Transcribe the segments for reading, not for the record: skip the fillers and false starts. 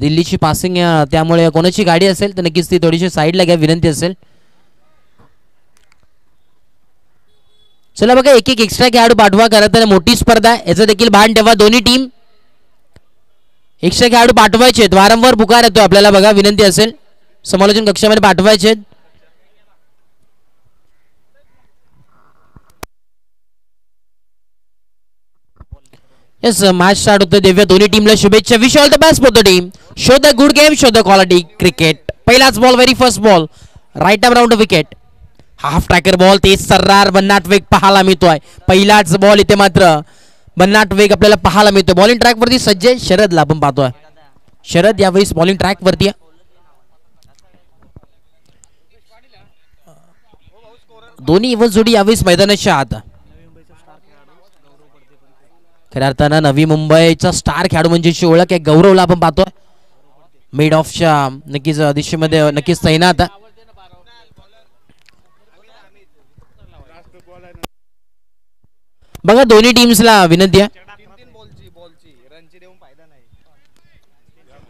दिल्लीची पासिंग त्यामुळे कोणाची गाडी असेल तर नक्कीच ती थोडीशी साईडला घ्या विनंती असेल. चला बघा एक एक एक्स्ट्रा खेळाडू पाठवा. खरं तर मोठी स्पर्धा आहे याचं देखील भान ठेवा. दोन्ही टीम एक्स्ट्रा खेळाडू पाठवायचे आहेत. वारंवार पुकार येतो आपल्याला बघा विनंती असेल समालोचन कक्षामध्ये पाठवायचे आहेत. यस मॅच स्टार्ट होतं. देऊया दोन्ही टीमला शुभेच्छा. Wish all the best for the team. Show the good game, show the quality cricket. पहिलाच ball, very first ball, right arm round wicket. Half tracker ball, तेज सर्रार भन्नाट वेग पाहायला मिळतोय. पहिलाच बॉल इथे मात्र भन्नाट वेग आपल्याला पाहायला मिळतोय. बॉलिंग ट्रॅक वरती सज्ज शरदला आपण पाहतोय. शरद यावेळी बॉलिंग ट्रॅक वरती. दोन्ही इव्हन जोडी यावेळी मैदानाच्या आत. खऱ्या अर्थानं नवी मुंबईचा स्टार खेळाडू म्हणजे ओळख आहे गौरवला आपण पाहतोय. मिड ऑफच्या नक्कीच दिशेमध्ये नक्कीच तैनात. बघा दोन्ही टीम्सला विनंती आहे.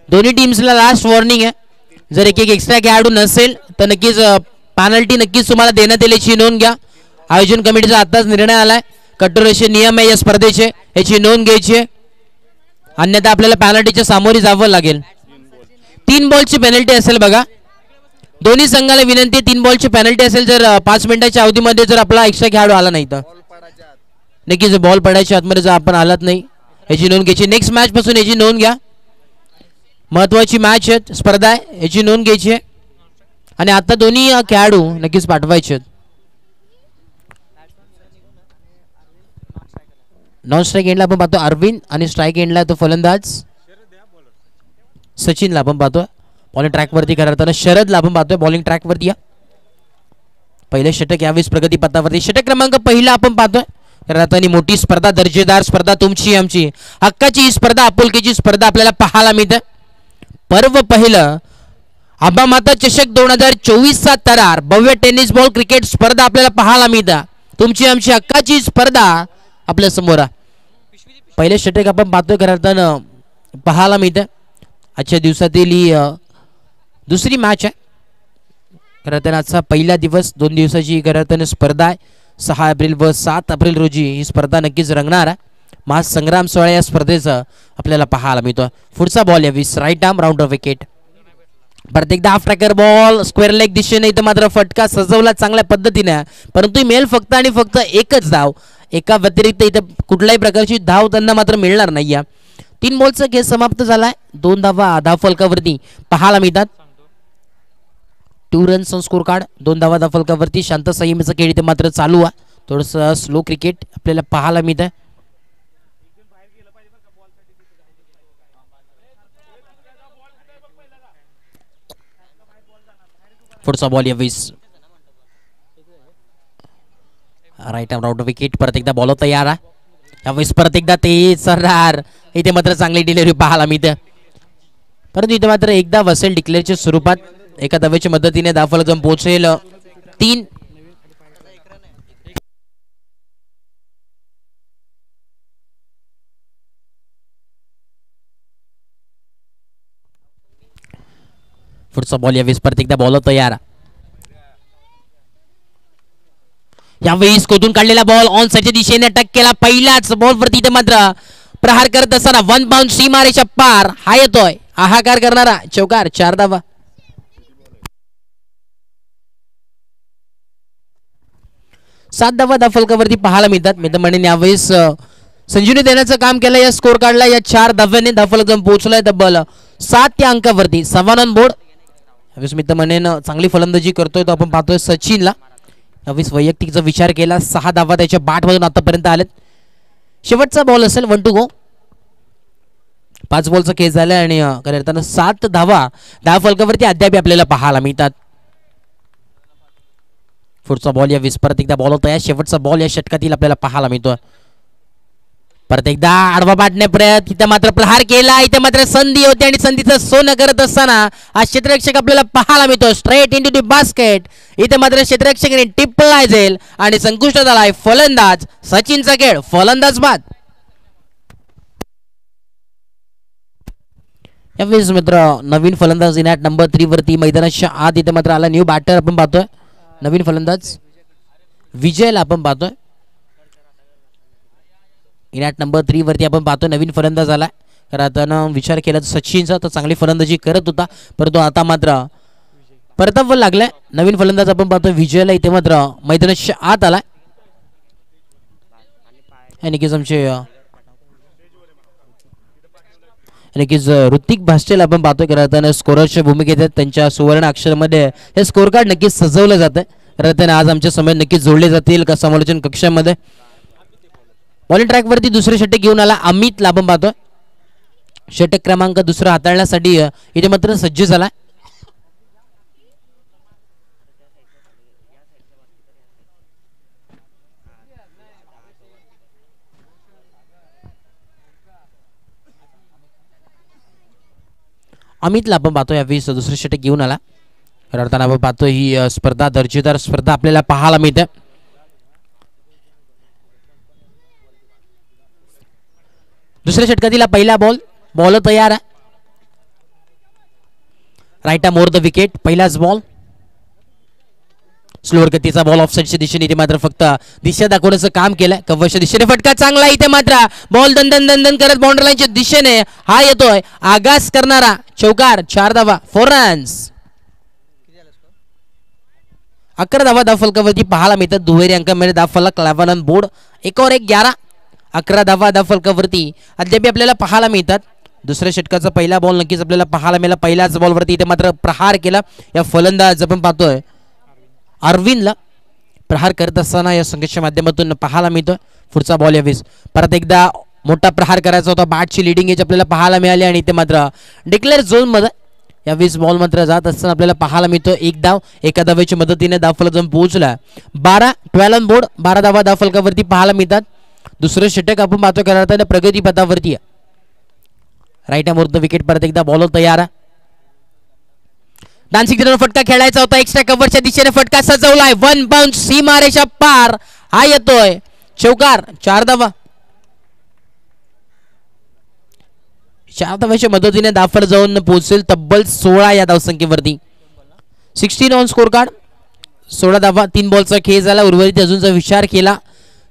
दोन्ही टीम्सला लास्ट वॉर्निंग आहे. जर एक एक एक्स्ट्रा खेळाडू नसेल तर नक्कीच पेनल्टी नक्कीच तुम्हाला देण्यात येईल याची नोंद घ्या. आयोजन कमिटीचा आताच निर्णय आलाय. कठोर असे नियम आहे या स्पर्धेचे, याची नोंद घ्यायची आहे. अन्यथा आपल्याला पेनल्टीच्या सामोरी जावं लागेल. 3 बॉलची पेनल्टी असेल बघा. दोन्ही संघाला विनंती 3 बॉलची पेनल्टी असेल जर 5 मिनिटाच्या अवधीमध्ये जर आपला एक्स्ट्रा खेळाडू आला नाही तर. नक्कीच बॉल पडायच्या आतमध्ये जर आपण आलात नाही याची नोंद घ्यायची. नेक्स्ट मॅच पासून याची नोंद घ्या. महत्वाची मॅच आहे, स्पर्धा आहे, याची नोंद घ्यायची आहे. आणि आता दोन्ही खेळाडू नक्कीच पाठवायचे आहेत. नॉन स्ट्राईक एंडला आपण पाहतो अरविंद आणि स्ट्राईक एंडला तो फलंदाज सचिनला आपण पाहतोय. बॉलिंग ट्रॅक वरती करताना शरदला आपण पाहतोय बॉलिंग ट्रॅक वरती. या पहिले षटक यावेळेस प्रगती पथावरती. षटक क्रमांक पहिला आपण पाहतोय. करताना मोठी स्पर्धा, दर्जेदार स्पर्धा, तुमची आमची हक्काची ही स्पर्धा, आपुलकीची स्पर्धा आपल्याला पाहायला मिळते. पर्व पहिलं आबा माता चषक 2024 चा तरार भव्य टेनिस बॉल क्रिकेट स्पर्धा आपल्याला पाहायला मिळते. तुमची आमची हक्काची स्पर्धा आपल्या समोर. पहिले षटक आपण पाहतोय करताना पाहायला मिळते. आजच्या दिवसातील ही दुसरी मॅच आहे. करताना आजचा पहिला दिवस, 2 दिवसाची करताना स्पर्धा आहे. 6 एप्रिल व 7 एप्रिल रोजी ही स्पर्धा नक्कीच रंगणार आहे. महासंग्राम सोहळा या स्पर्धेचं आपल्याला पाहायला मिळतो. पुढचा बॉल यावीस राईट आर्म राऊंड विकेट. परत एकदा half tracker ball square leg दिशेने. इथं मात्र फटका सजवला चांगल्या पद्धतीने, परंतु मेल फक्त आणि फक्त एकच धाव. एका व्यतिरिक्त इथं कुठल्याही प्रकारची धाव त्यांना मात्र मिळणार नाही. 3 बॉलचा खेळ समाप्त झालाय. 2 धावा धावफलकावरती पाहायला मिळतात. 2 रन्स स्कोर कार्ड. 2 धावा धावफलकावरती. शांत संयमीचा खेळ इथे मात्र चालू आहे. थोडंसं स्लो क्रिकेट आपल्याला पाहायला मिळत आहे. पुढचा बॉल यावेळेस राईट आर्म राऊंड विकेट. परत एकदा बॉल तयार आहे. यावेळेस परत एकदा तेज सर्रार. इथे मात्र चांगली डिलिव्हरी पाहायला मिळते. परंतु इथे मात्र एकदा वसेल डिक्लेअरच्या स्वरूपात एका धावेच्या मदतीने धावफलक जाऊन पोहोचेल 3. पुढचा बॉल यावेळेस परत एकदा बॉल तयार. यावेळेस कोठून काढलेला बॉल ऑन साइडच्या दिशेने अटक केला. पहिल्याच बॉल वरती इथे मात्र प्रहार करत असताना 1 बाउंड सीमारेषा पार हा येतोय. हाहाकार करणारा चौकार. 4 धावा. सात धावा धावफलकावरती पाहायला मिळतात. मी तर म्हणेन यावेळेस संजीवनी देण्याचं काम केलं या स्कोर कार्डला. या 4 धाव्याने धावफलक जाऊन पोहोचलाय तब्बल 7 या अंकावरती. 7 ऑन बोर्ड. यावेळेस मी तर म्हणेन चांगली फलंदाजी करतोय तो आपण पाहतोय सचिनला. यावेळेस वैयक्तिकचा विचार केला. 6 धावा त्याच्या बॅटमधून आतापर्यंत आलेत. शेवटचा बॉल असेल 1 to go. 5 बॉलचा खेळ झाला आणि करताना 7 धावा धावफलकावरती अद्याप आपल्याला पाहायला मिळतात. पुढचा बॉल या परत एकदा बॉल होता. शेवटचा बॉल या षटकातील आपल्याला पाहायला मिळतो. परत एकदा आडवा पाडण्या प्रयत्न. इथे मात्र प्रहार केला. इथे मात्र संधी होती आणि संधीचं सोनं करत असताना हा क्षेत्ररक्षक आपल्याला पाहायला मिळतो. Straight into the basket. इथे मात्र क्षेत्ररक्षकाने टिपला जाईल आणि संकुष्ट झालाय फलंदाज सचिनचा खेळ. फलंदाज बाद. यावेळेस मित्र नवीन फलंदाज इनॅट नंबर 3 वरती मैदानाच्या आत इथे मात्र आला न्यू बॅटर आपण पाहतोय नवीन फलंदाज विजयला आपण पाहतोय इनॅट नंबर 3 वरती आपण पाहतोय नवीन फलंदाज आला कारण आता विचार केला सचिनचा तर चांगली फलंदाजी करत होता परंतु आता मात्र परतावर लागलाय नवीन फलंदाज आपण पाहतोय विजयला इथे मात्र मैदानाच्या आत आला आणि की आमचे नक्कीच ऋतिक भास्टेला आपण पाहतोय कारण स्कोररच्या भूमिकेत आहेत त्यांच्या सुवर्ण अक्षरामध्ये हे स्कोर कार्ड नक्कीच सजवलं जातं कारण आज आमच्या समय नक्कीच जोडले जातील का समालोचन कक्षामध्ये बॉलिंग ट्रॅक वरती दुसरे षटक घेऊन आला अमितला आपण पाहतोय षटक क्रमांक दुसरा हाताळण्यासाठी इथे मात्र सज्ज झाला अमितला आपण पाहतो यावेळी दुसरे षटक घेऊन आला रडताना आपण पाहतो ही स्पर्धा दर्जेदार स्पर्धा आपल्याला पाहायला मिळते दुसऱ्या षटकातील पहिला बॉल तयार आहे राईट मोर द विकेट पहिलाच बॉल स्लोअर गतीचा बॉल ऑफसाईडच्या दिशेने इथे मात्र फक्त दिशा दाखवण्याचं काम केलंय कव्वरच्या दिशेने फटका चांगला इथे मात्र बॉल दंदन करत बाउंड्री लाईनच्या दिशेने हा येतोय आगास करणारा चौकार 4 धावा 4 रन्स 11 धावा धावफलकावरती पाहायला मिळतात दुहेरी अंकामध्ये धावफलक 11 ऑन बोर्ड 1 और 1 11 11 धावा धावफलकावरती अद्याप आपल्याला पाहायला मिळतात दुसऱ्या षटकाचा पहिला बॉल नक्कीच आपल्याला पाहायला मिळाला पहिल्याच बॉलवरती इथे मात्र प्रहार केला या फलंदाज आपण पाहतोय अरविंदला प्रहार करत असताना या संघाच्या माध्यमातून पाहायला मिळतं पुढचा बॉल यावेळेस परत एकदा मोठा प्रहार करायचा होता बॅटची लिडिंग एज आपल्याला पाहायला मिळाली आणि ते मात्र डिक्लेअर झोनमध्ये यावेळेस बॉल मात्र जात असताना आपल्याला पाहायला मिळतो एक धाव एका धावेच्या मदतीने धावफलक जाऊन पोहोचला 12 ऑन बोर्ड 12 धावा धावफलकावरती पाहायला मिळतात दुसरं षटक आपण पाहतो करताना प्रगती पथावरती राईट मोर द विकेट परत एकदा बॉल तयार डान्सिंग फटका खेळायचा होता एक्स्ट्रा कव्हरच्या दिशेने फटका सजवलाय 1 बाउंस सीमारेषा पार हा येतोय चौकार 4 धावा 4 धावाच्या मदतीने धावफलक जाऊन पोहोचेल तब्बल 16 या धावसंख्येवरती 16 ऑन स्कोर कार्ड 16 धावा 3 बॉलचा खेळ झाला उर्वरित अजूनचा विचार केला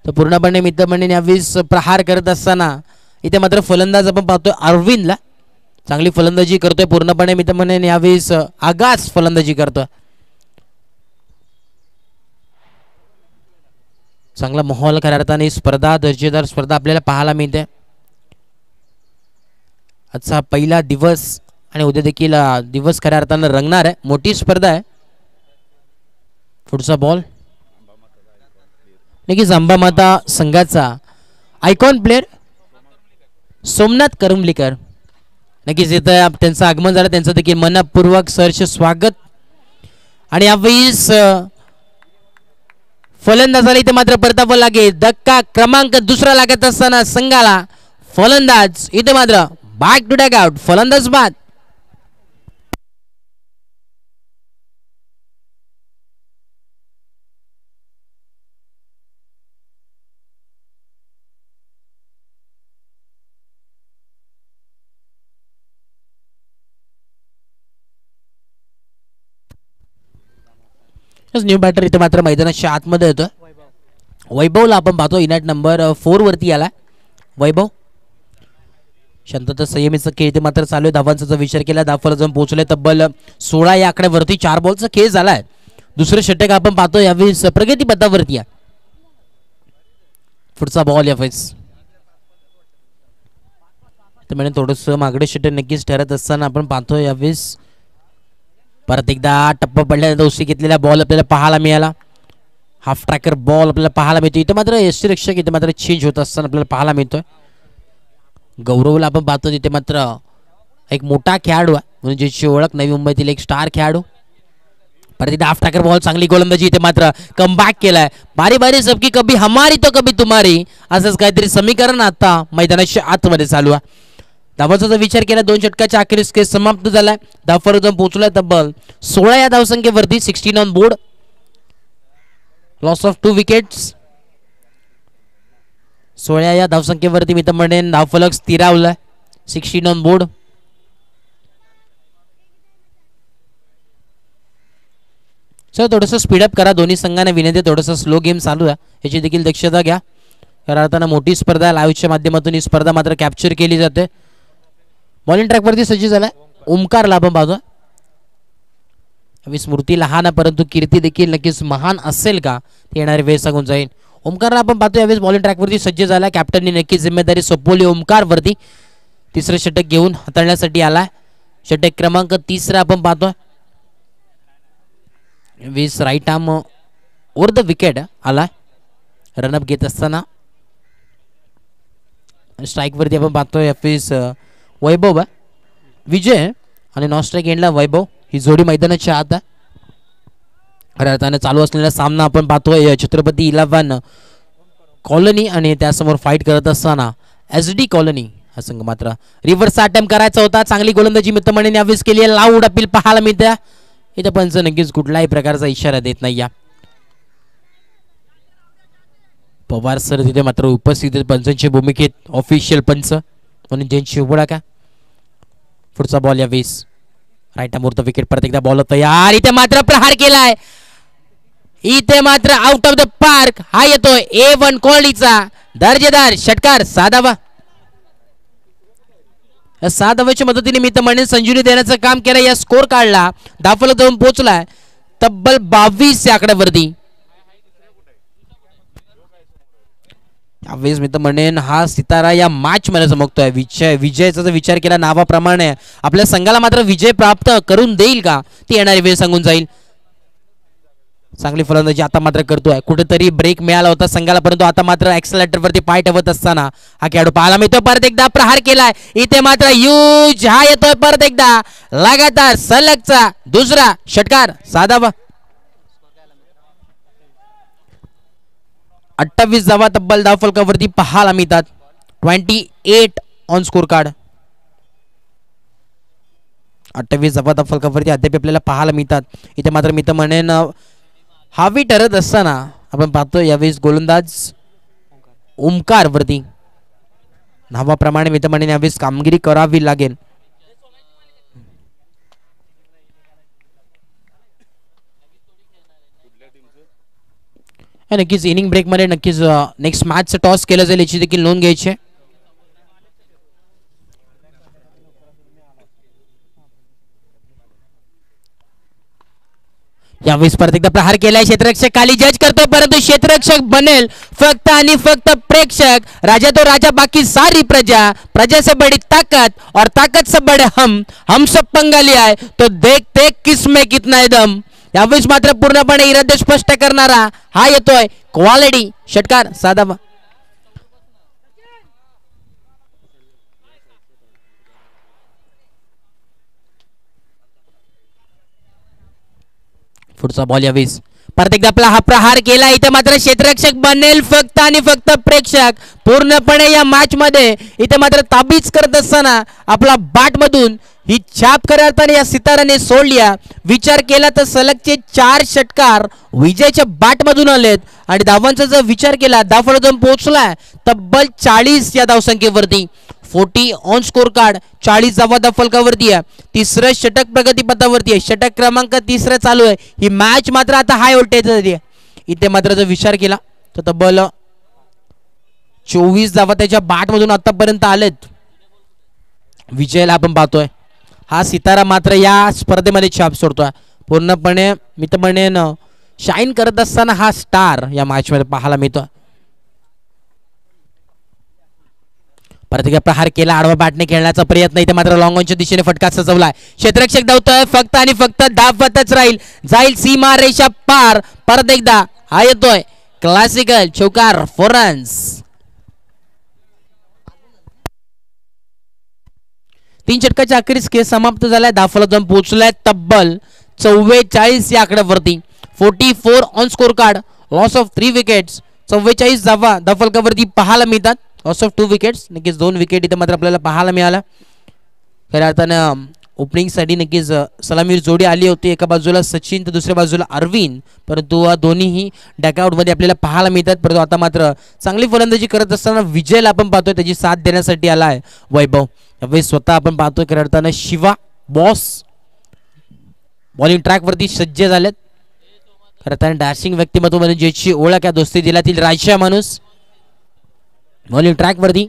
तर पूर्णपणे मित्रमंडळीने यावेळेस प्रहार करत असताना इथे मात्र फलंदाज आपण पाहतोय अरविंदला चांगली फलंदाजी करतोय पूर्णपणे मित्रमंडळीने यावेळेस आगास फलंदाजी करतोय चांगला माहोल खऱ्या अर्थाने स्पर्धा दर्जेदार स्पर्धा आपल्याला पाहायला मिळते आजचा पहिला दिवस आणि उद्या देखील दिवस खऱ्या अर्थाने रंगणार आहे मोठी स्पर्धा आहे पुढचा बॉल नक्कीच अंबामाता संघाचा आयकॉन प्लेअर सोमनाथ करमलीकर नक्कीच इथं त्यांचं आगमन झालं त्यांचं देखील मनपूर्वक सहर्ष स्वागत आणि यावेळेस फलंदाजाला इथे मात्र परतावा लागेल धक्का क्रमांक दुसरा लागत असताना संघाला फलंदाज इथे मात्र बॅक टू डॅग आउट फलंदाज बाद न्यू बॅटर इथे मात्र मैदानाच्या आतमध्ये येतो वैभवला आपण पाहतो इनॅट नंबर 4 वरती आला वैभव शांतता संयमीचा खेळ इथे मात्र चालू आहे धावांचा विचार केला धावफलक जाऊन पोहोचले तब्बल 16 या आकड्यावरती 4 बॉलचा खेळ झालाय दुसरं षटक आपण पाहतो यावेळेस प्रगती पथावरती पुढचा बॉल यावेळेस म्हणजे थोडंसं मागडे षटक नक्कीच ठरत असताना आपण पाहतो यावेळेस परत एकदा टप्पा पडल्यानंतर उशी घेतलेला बॉल आपल्याला पाहायला मिळाला हाफ ट्रॅकर बॉल आपल्याला पाहायला मिळतो इथे मात्र यष्टीरक्षक इथे मात्र चेंज होत असताना आपल्याला पाहायला मिळतोय गौरवला आपण पाहतो तिथे मात्र एक मोठा खेळाडू आहे म्हणजे ज्याची ओळख नवी मुंबईतील एक स्टार खेळाडू परत एकदा हाफ ट्रॅकर बॉल चांगली गोलंदाजी इथे मात्र कमबॅक केलाय बारी बारी सबकी कभी हमारी तो कभी तुम्हारी असंच काहीतरी समीकरण आता मैदानाच्या आतमध्ये चालू आहे धावाचा विचार केला 2 षटकाच्या अखेरीस खेळ समाप्त झालाय धावफलक जाऊन पोहोचलाय तब्बल 16 या धावसंख्येवरती 16 on board loss of 2 wickets 16 या धावसंख्येवरती मित्रमंडळींनी धावफलक स्थिरावलाय 16 ऑन बोर्ड सर थोडंसं स्पीडअप करा, दोन्ही संघांना विनंती, थोडंसं स्लो गेम चालू आहे याची देखील दक्षता घ्या. खऱ्या अर्थानं मोठी स्पर्धा लाईव्हच्या माध्यमातून ही स्पर्धा मात्र कॅप्चर केली जाते. बॉलिंग ट्रॅकवरती सज्ज झालाय ओमकार लाभम बाजू. स्मृती लहान आहे परंतु कीर्ती देखील नक्कीच महान असेल का ते येणारे वेळ सांगून जाईल. ओमकारला आपण पाहतो यावेळेस बॉलिंग ट्रॅकवरती सज्ज झाला. कॅप्टननी नक्कीच जिम्मेदारी सोपवली ओमकारवरती. तिसरं षटक घेऊन हाताळण्यासाठी आलाय. षटक क्रमांक 3 आपण पाहतोय. 20 right arm over the wicket आलाय रनअप घेत असताना. स्ट्राईक वरती आपण पाहतोय यावेळेस वैभव विजय आणि नॉन स्ट्राईक एंडला वैभव. ही जोडी मैदानाच्या आत आहे. खऱ्या अर्थाने चालू असलेला सामना आपण पाहतोय छत्रपती 11 कॉलनी आणि त्यासमोर फाईट करत असताना SD कॉलनी हा संघ. मात्र रिव्हर्सचा अटेम्प्ट करायचा होता. चांगली गोलंदाजी मित्रमंडळीने यावेळेस केली आहे. लाऊड अपील पाहायला मिळते. इथं पंच नक्कीच कुठल्याही प्रकारचा इशारा देत नाही. या पवार सर तिथे मात्र उपस्थित पंचांच्या भूमिकेत ऑफिशियल पंच म्हणून ज्यांची उभा का. पुढचा बॉल यावेळेस राईट आर्मवरती विकेट. परत एकदा बॉल तयार. इथे मात्र प्रहार केलाय. इथे मात्र आउट ऑफ द पार्क हा येतोय A1 क्वालिटीचा दर्जेदार षटकार. 6 धावा. 6 धावांच्या मदतीने मित्रमंडळी संजीवनी देण्याचं काम केलं. या स्कोर काढला धावफलक जाऊन पोहोचलाय तब्बल 22 या आकड्यावरती. यावेळेस मित्रमंडळी हा सितारा या मॅच मध्ये चमकतोय. विजयाचा जर विचार केला नावाप्रमाणे आपल्या संघाला मात्र विजय प्राप्त करून देईल का ती येणारी वेळ सांगून जाईल. चांगली फलंदाजी आता मात्र करतोय. कुठेतरी ब्रेक मिळाला होता संघाला परंतु आता मात्र ऍक्सेलरेटर वरती पाय ठेवत असताना हा खेळाडू पाहायला मिळतो. परत एकदा प्रहार केलाय. इथे मात्र यूज हा येतोय परत एकदा लगातार सलगचा दुसरा षटकार. 6 धावा. 28 धावा तब्बल धावफलकावरती पाहायला मिळतात. 28 ऑन स्कोर कार्ड. 28 धावा धावफलकावरती अद्याप आपल्याला पाहायला मिळतात. इथे मात्र मित्रमंडळींना हावी ठरत असताना आपण पाहतो यावेळेस गोलंदाज ओमकार वरती नावाप्रमाणे मित्रमंडळींनी यावेळेस कामगिरी करावी लागेल. नक्कीच इनिंग ब्रेक मध्ये नक्कीच नेक्स्ट मॅच टॉस केलं जाईल याची देखील नोंद घ्यायची. यावेळेस परत एकदा प्रहार केलाय. क्षेत्ररक्षक खाली जज करतो परंतु क्षेत्ररक्षक बनेल फक्त आणि फक्त प्रेक्षक. राजा तो राजा बाकी सारी प्रजा. प्रजा से बड़ी ताकत और ताकत से बड़े हम सब पंगाली आहे तो देखते किसमें कितना दम. यावेळेस मात्र पूर्णपणे इरादे स्पष्ट करणारा हा येतोय क्वालिटी षटकार. 6 धावा. पुढचा बॉल यावेळेस परत एकदा आपला हा प्रहार केला. इथे मात्र क्षेत्ररक्षक बनेल फक्त आणि फक्त प्रेक्षक. पूर्णपणे या मॅच मध्ये इथे मात्र ताबीज करत असताना आपला बॅट मधून ही छाप करताना या सिताराने सोडल्या. विचार केला तर सलगचे 4 षटकार विजयच्या बॅट मधून आलेत आणि धावांचा जर विचार केला धावफलक जाऊन पोहोचलाय तब्बल 40 या धावसंख्येवरती. 40 ऑन स्कोर कार्ड. 40 धावा धावफलकावरती आहे. तिसरं षटक प्रगतीपथावरती आहे. षटक क्रमांक 3 चालू आहे. ही मॅच मात्र आता हाय व्होल्टेज आहे. इथे मात्र जर विचार केला तर तब्बल 24 धावा त्याच्या बॅट मधून आतापर्यंत आलेत. विजयला आपण पाहतोय हा सितारा मात्र या स्पर्धेमध्ये छाप सोडतोय. पूर्णपणे मित्रमंडळीनं शाईन करत असताना हा स्टार या मॅच मध्ये पाहायला मिळतोय. परत एकदा प्रहार केला. आडवा बॅटने खेळण्याचा प्रयत्न. इथे मात्र लॉंग ऑनच्या दिशेने फटका सजवलाय. क्षेत्ररक्षक धावतोय फक्त आणि फक्त धावतच राहील. जाईल सीमा रेषा पार. परत एकदा हा येतोय क्लासिकल चौकार 4 रन्स. 3 षटकाच्या अखेरीस खेळ समाप्त झालाय. धावफलक जाऊन पोहोचलाय तब्बल 44 या आकड्यावरती. 44 on score card. Loss of 3 wickets. 44 धावा धावफलकावरती पाहायला मिळतात. Loss of 2 wickets. नक्कीच 2 विकेट इथे मात्र आपल्याला पाहायला मिळाला. खऱ्या अर्थानं ओपनिंग साठी नक्कीच सलामीर जोडी आली होती. एका बाजूला सचिन तर दुसऱ्या बाजूला अरविंद परंतु दोन्हीही डॅकआउट मध्ये आपल्याला पाहायला मिळतात. परंतु आता मात्र चांगली फलंदाजी करत असताना विजयला आपण पाहतोय त्याची साथ देण्यासाठी आलाय वैभव. यावेळी स्वतः आपण पाहतोय खऱ्या अर्थानं शिवा बॉस बॉलिंग ट्रॅक वरती सज्ज झालेत. रताने डॅशिंग व्यक्तिमत्व म्हणून ज्याची ओळख या दोस्ती दिलातील राजा माणूस बॉलिंग ट्रॅक वरती.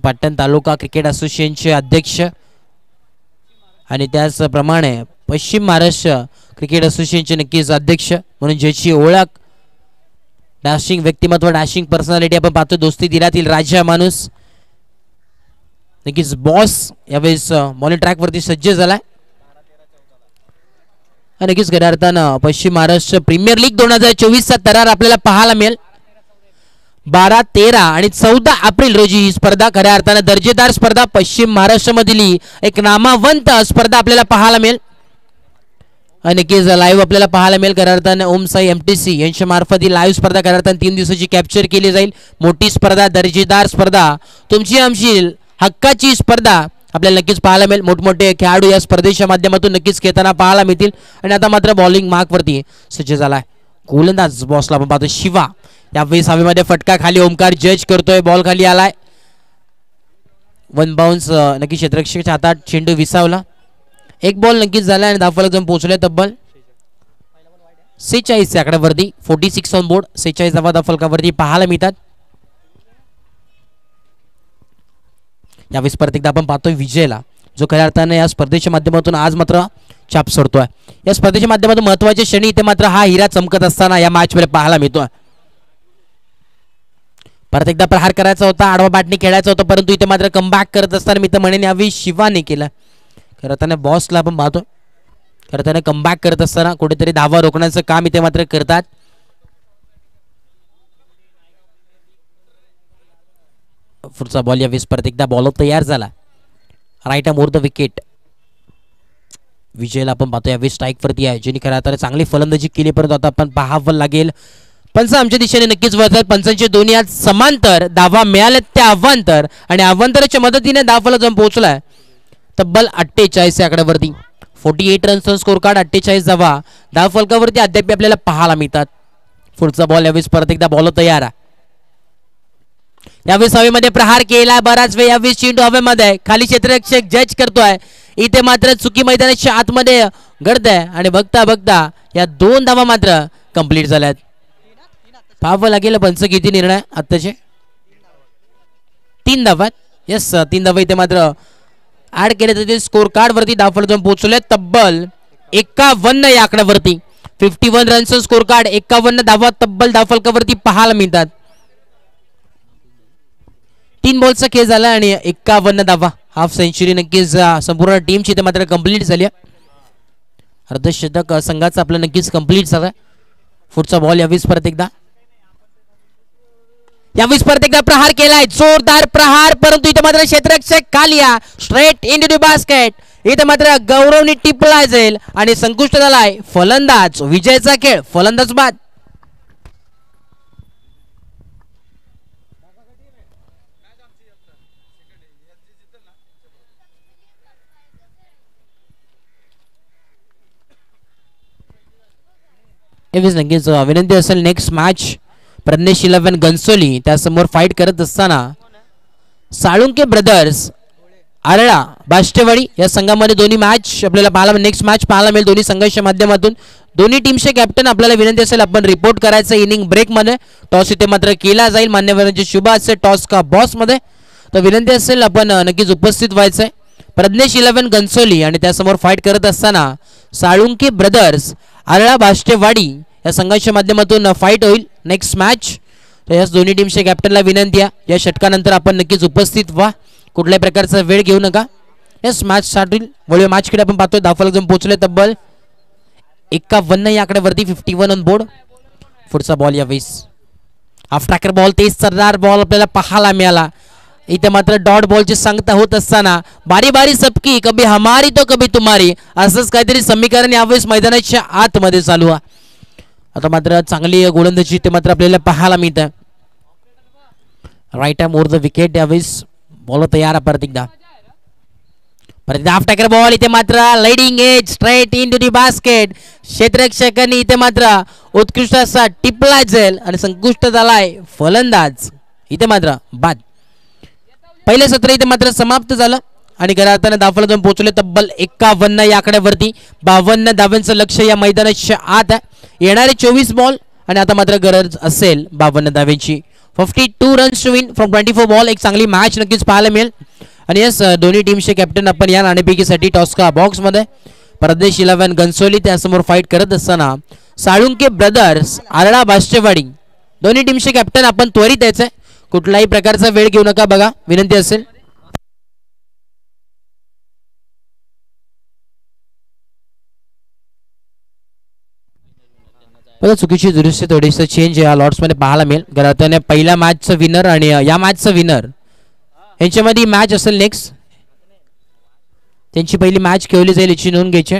पाटण तालुका क्रिकेट असोसिएशनचे अध्यक्ष आणि त्याचप्रमाणे पश्चिम महाराष्ट्र क्रिकेट असोसिएशनचे नक्कीच अध्यक्ष म्हणून ज्याची ओळख डॅशिंग व्यक्तिमत्व डॅशिंग पर्सनॅलिटी आपण पाहतो दोस्ती दिलातील राजा माणूस नक्कीच बॉस यावेळेस बॉलिंग ट्रॅक वरती सज्ज झालाय. नक्कीच खऱ्या अर्थानं पश्चिम महाराष्ट्र प्रीमियर लीग 2024चा तरार आपल्याला पाहायला मिळेल. 12, 13 आणि 14 एप्रिल रोजी ही स्पर्धा खऱ्या अर्थानं दर्जेदार स्पर्धा पश्चिम महाराष्ट्रामधली एक नामवंत स्पर्धा आपल्याला पाहायला मिळेल. नक्कीच लाईव्ह आपल्याला पाहायला मिळेल. खऱ्या अर्थानं ओम साई MTC यांच्या मार्फत ही लाईव्ह स्पर्धा खऱ्या अर्थानं 3 दिवसाची कॅप्चर केली जाईल. मोठी स्पर्धा दर्जेदार स्पर्धा तुमची आमची हक्काची स्पर्धा आपल्याला नक्कीच पाहायला मिळेल. मोठमोठे खेळाडू या स्पर्धेच्या माध्यमातून नक्कीच खेळताना पाहायला मिळतील. आणि आता मात्र बॉलिंग मार्क वरती सज्ज झालाय गोलंदाज बॉसला आपण पाहतो शिवा. यावेळेस हवेमध्ये फटका खाली ओमकार जज करतोय. बॉल खाली आलाय. 1 बाउन्स नक्की क्षेत्ररक्षकाच्या हातात चेंडू विसावला. एक बॉल नक्कीच झाला आणि धावफलक जाऊन पोहोचले तब्बल 46 आकड्यावरती 46 ऑन बोर्ड. 46 धावा धावफलकावरती पाहायला मिळतात. यावेळेस परत एकदा आपण पाहतोय विजयला जो खऱ्या अर्थाने या स्पर्धेच्या माध्यमातून आज मात्र छाप सोडतोय. या स्पर्धेच्या माध्यमातून महत्वाच्या क्षणी इथे मात्र हा हिरा चमकत असताना या मॅच मध्ये पाहायला मिळतोय. परत एकदा प्रहार करायचा होता आडवा बॅटने खेळायचा होता परंतु इथे मात्र कमबॅक करत असताना मी तर म्हणेन यावेळी शिवाने केलं. खरं त्याने बॉसला आपण पाहतो खरं त्याने कमबॅक करत असताना कुठेतरी धावा रोखण्याचं काम इथे मात्र करतात. पुढचा बॉल यावेळेस परत एकदा बॉल तयार झाला. Right more the wicket. विजयला आपण पाहतो यावेळेस स्ट्राईक वरती आहे ज्यांनी खऱ्या अर्थाने चांगली फलंदाजी केली परंतु आता आपण पाहावं लागेल. पंच आमच्या दिशेने नक्कीच वळतात. पंचांचे दोन्ही आज समांतर धावा मिळाले त्या अवांतर आणि अवांतराच्या मदतीने धावफलक जाऊन पोहोचलाय तब्बल 48 या आकड्यावरती. 48 रन्सचा स्कोर कार्ड 48 धावा धावफलकावरती अद्याप आपल्याला पाहायला मिळतात. पुढचा बॉल यावेळेस परत एकदा बॉल तयार आहे. यावेळेस हवेमध्ये प्रहार केला बराच वेळ. यावेळेस चेंडू हवेमध्ये खाली क्षेत्ररक्षक जज करतोय. इथे मात्र चुकी मैदानाच्या आतमध्ये घडत आहे आणि बघता बघता या 2 धावा मात्र कंप्लीट झाल्यात. पाहावं लागेल पंच किती निर्णय आत्ताचे 3 धावा. यस 3 धावा इथे मात्र ऍड केले तर स्कोर कार्ड वरती धावफलक जाऊन पोहोचले तब्बल 51 या आकड्यावरती. 51 रनचा स्कोर कार्ड 51 धावा तब्बल धावफलकावरती पाहायला मिळतात. 3 बॉलचा खेळ झाला आणि 51 धावा हाफ सेंचुरी नक्कीच संपूर्ण टीमची इथे मात्र कंप्लीट झाली. अर्धशतक संघाचा आपलं नक्कीच कंप्लीट झाला. पुढचा बॉल यावेळेस परत एकदा प्रहार केलाय जोरदार प्रहार परंतु इथे मात्र क्षेत्ररक्षक खाली straight in to the basket. इथे मात्र गौरवनी टिपला जाईल आणि संकुष्ट झालाय फलंदाज. विजयचा खेळ फलंदाज बाद. नक्कीच विनंती असेल नेक्स्ट मॅच प्रज्ञेश 11 गणसोली त्यासमोर फाईट करत असताना साळुंके ब्रदर्स आरळा बाष्टेवाडी या संघामध्ये दोन्ही मॅच आपल्याला पाहायला नेक्स्ट मॅच पाहायला मिळेल. दोन्ही संघाच्या माध्यमातून दोन्ही टीमचे कॅप्टन आपल्याला विनंती असेल आपण रिपोर्ट करायचं इनिंग ब्रेक मध्ये. टॉस इथे मात्र केला जाईल मान्यवरांचे शुभ असेल टॉस का बॉस मध्ये तर विनंती असेल आपण नक्कीच उपस्थित व्हायचंय. प्रज्ञेश 11 गणसोली आणि त्यासमोर फाईट करत असताना साळुंके ब्रदर्स आरळा बाष्टेवाडी या संघाच्या माध्यमातून फाईट होईल नेक्स्ट मॅच. तर या दोन्ही टीमच्या कॅप्टनला विनंती आहे या षटकानंतर आपण नक्कीच उपस्थित व्हा. कुठल्याही प्रकारचा वेळ घेऊ नका. यस मॅच स्टार्ट होईल. वळूया मॅचकडे आपण पाहतोय धावफलक जाऊन पोहोचले तब्बल 51 या आकड्यावरती 51 ऑन बोर्ड. पुढचा बॉल यावेळेस हाफ ट्रॅकर बॉल तेज सरदार बॉल आपल्याला पाहायला मिळाला. इथे मात्र डॉट बॉलची सांगता होत असताना बारी बारी सबकी कभी हमारी तो कभी तुम्हारी असंच काहीतरी समीकरण यावेळेस मैदानाच्या आतमध्ये चालू आहे. आता मात्र चांगली गोलंदाजी ते मात्र आपल्याला पाहायला मिळतं. राईट मोर द विकेट यावेळेस बॉल तयार परत एकदा हाफ टॅकर बॉल इथे मात्र sliding edge straight in to the basket. क्षेत्ररक्षकांनी इथे मात्र उत्कृष्ट असा टिपला जाईल आणि संकुष्ट झालाय फलंदाज. इथे मात्र बाद. पहिले सत्र इथे मात्र समाप्त झालं. आणि खऱ्या अर्थाने धावफलक पोहोचले तब्बल 51 या आकड्यावरती. 52 धावांचं लक्ष या मैदानाच्या आत आहे. येणारे 24 बॉल आणि आता मात्र गरज असेल 52 धावांची. 52 runs to win from 24 ball. एक चांगली मॅच नक्कीच पाहायला मिळेल. आणि यस, दोन्ही टीमचे कॅप्टन आपण या नाणेफेकीसाठी टॉस्का बॉक्समध्ये. प्रदेश 11 गणसोली त्यासमोर फाईट करत असताना साळुंके ब्रदर्स आरळा बाष्टेवाडी दोन्ही टीमचे कॅप्टन आपण त्वरित यायचंय. कुठलाही प्रकारचा वेळ घेऊ नका बघा, विनंती असेल. बघा चुकीची दुरुस्ती थोडीसं चेंज या लॉट्समध्ये पाहायला मिळेल. कारण पहिल्या मॅचचं विनर आणि या मॅचचं विनर यांच्यामध्ये मॅच असेल नेक्स्ट. त्यांची पहिली मॅच खेळली जाईल याची नोंद घ्यायची.